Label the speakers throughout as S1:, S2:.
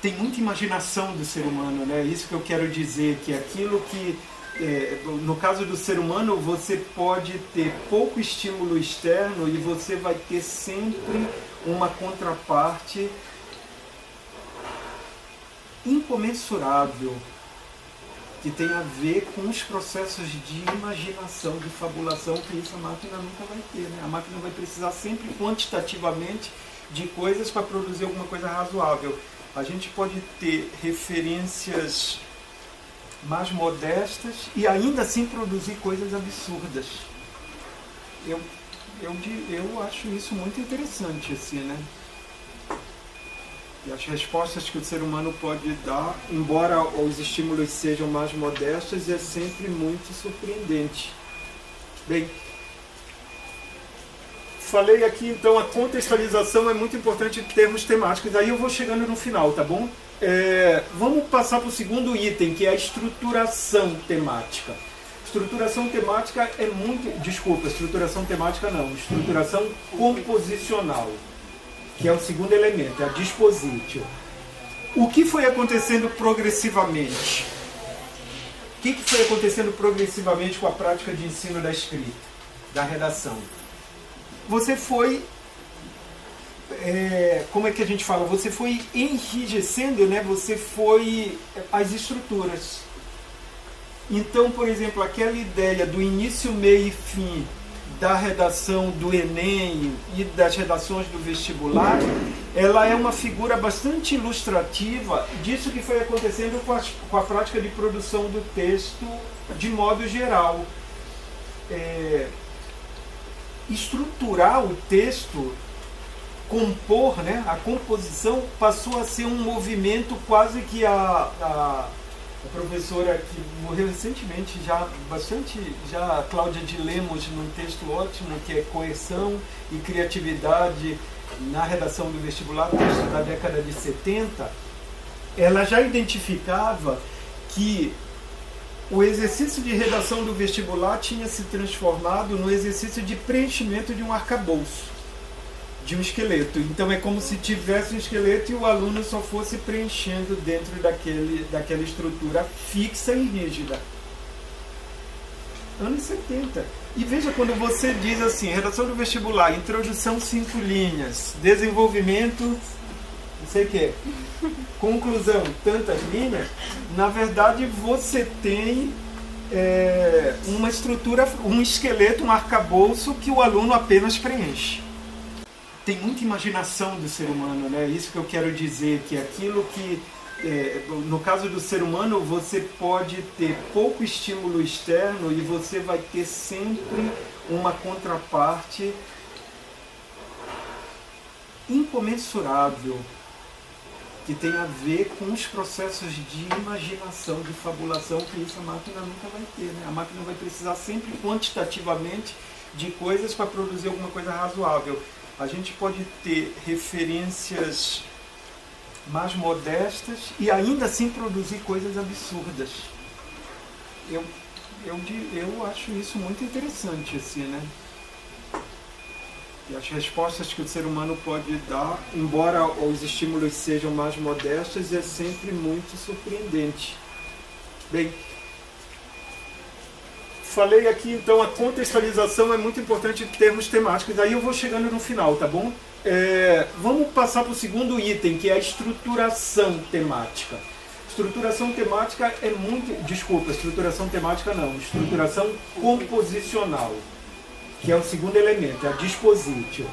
S1: tem muita imaginação do ser humano, né? Isso que eu quero dizer, que aquilo que, no caso do ser humano, você pode ter pouco estímulo externo e você vai ter sempre uma contraparte incomensurável, que tem a ver com os processos de imaginação, de fabulação, que isso a máquina nunca vai ter, né? A máquina vai precisar sempre quantitativamente de coisas para produzir alguma coisa razoável. A gente pode ter referências mais modestas e ainda assim produzir coisas absurdas. Eu acho isso muito interessante, assim, né? E as respostas que o ser humano pode dar, embora os estímulos sejam mais modestos, é sempre muito surpreendente. Bem, falei aqui, então, a contextualização é muito importante em termos temáticos. Aí eu vou chegando no final, tá bom? Vamos passar para o segundo item, que é a estruturação temática. Estruturação temática é muito... Desculpa, estruturação temática não. Estruturação composicional, que é o segundo elemento, é a dispositio. O que foi acontecendo progressivamente? O que foi acontecendo progressivamente com a prática de ensino da escrita, da redação? Você foi, como é que a gente fala? Você foi enrijecendo, né? Você foi as estruturas. Então, por exemplo, aquela ideia do início, meio e fim da redação do Enem e das redações do vestibular, ela é uma figura bastante ilustrativa disso que foi acontecendo com a prática de produção do texto de modo geral. Estruturar o texto, compor, né, a composição passou a ser um movimento quase que a professora que morreu recentemente, já Cláudia de Lemos, num texto ótimo, que é Coerção e Criatividade na Redação do Vestibular, texto da década de 70, ela já identificava que o exercício de redação do vestibular tinha se transformado no exercício de preenchimento de um arcabouço, de um esqueleto. Então é como se tivesse um esqueleto e o aluno só fosse preenchendo dentro daquela estrutura fixa e rígida. Anos 70. E veja, quando você diz assim, redação do vestibular, introdução 5 linhas, desenvolvimento, não sei o que, conclusão, tantas linhas, na verdade você tem uma estrutura, um esqueleto, um arcabouço que o aluno apenas preenche. Tem muita imaginação do ser humano, né? Isso que eu quero dizer, que aquilo que, no caso do ser humano, você pode ter pouco estímulo externo e você vai ter sempre uma contraparte incomensurável, que tem a ver com os processos de imaginação, de fabulação, que isso a máquina nunca vai ter, né? A máquina vai precisar sempre quantitativamente de coisas para produzir alguma coisa razoável. A gente pode ter referências mais modestas e ainda assim produzir coisas absurdas. Eu acho isso muito interessante, assim, né? E as respostas que o ser humano pode dar, embora os estímulos sejam mais modestos, é sempre muito surpreendente. Bem, falei aqui, então, a contextualização é muito importante em termos temáticos. Aí eu vou chegando no final, tá bom? Vamos passar para o segundo item, que é a estruturação temática. Estruturação temática é muito... Desculpa, estruturação temática não. Estruturação composicional, que é o segundo elemento, é a dispositio.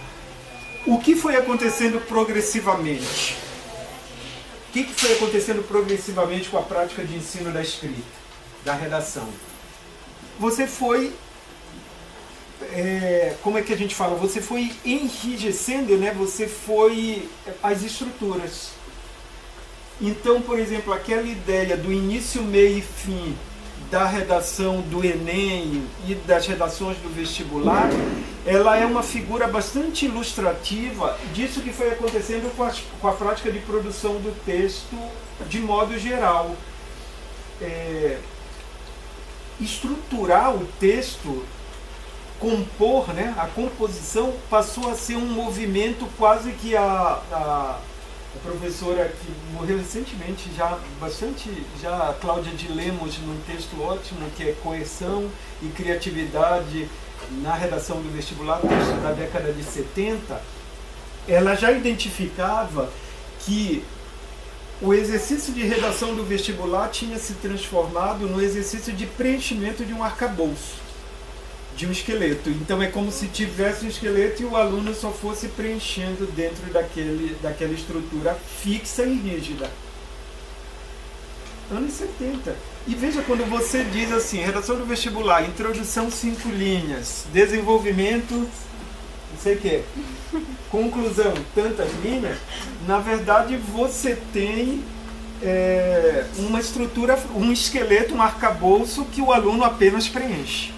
S1: O que foi acontecendo progressivamente? O que foi acontecendo progressivamente com a prática de ensino da escrita, da redação? Você foi, como é que a gente fala? Você foi enrijecendo, né? Você foi as estruturas. Então, por exemplo, aquela ideia do início, meio e fim da redação do Enem e das redações do vestibular, ela é uma figura bastante ilustrativa disso que foi acontecendo com a prática de produção do texto de modo geral. Estruturar o texto, compor, né, a composição passou a ser um movimento quase que a a professora que morreu recentemente, já Cláudia de Lemos, num texto ótimo, que é Coerção e Criatividade na Redação do Vestibular, texto da década de 70, ela já identificava que o exercício de redação do vestibular tinha se transformado no exercício de preenchimento de um arcabouço, de um esqueleto. Então é como se tivesse um esqueleto e o aluno só fosse preenchendo dentro daquela estrutura fixa e rígida. Anos 70. E veja, quando você diz assim, redação do vestibular, introdução 5 linhas, desenvolvimento, não sei o que, conclusão, tantas linhas, na verdade você tem uma estrutura, um esqueleto, um arcabouço que o aluno apenas preenche.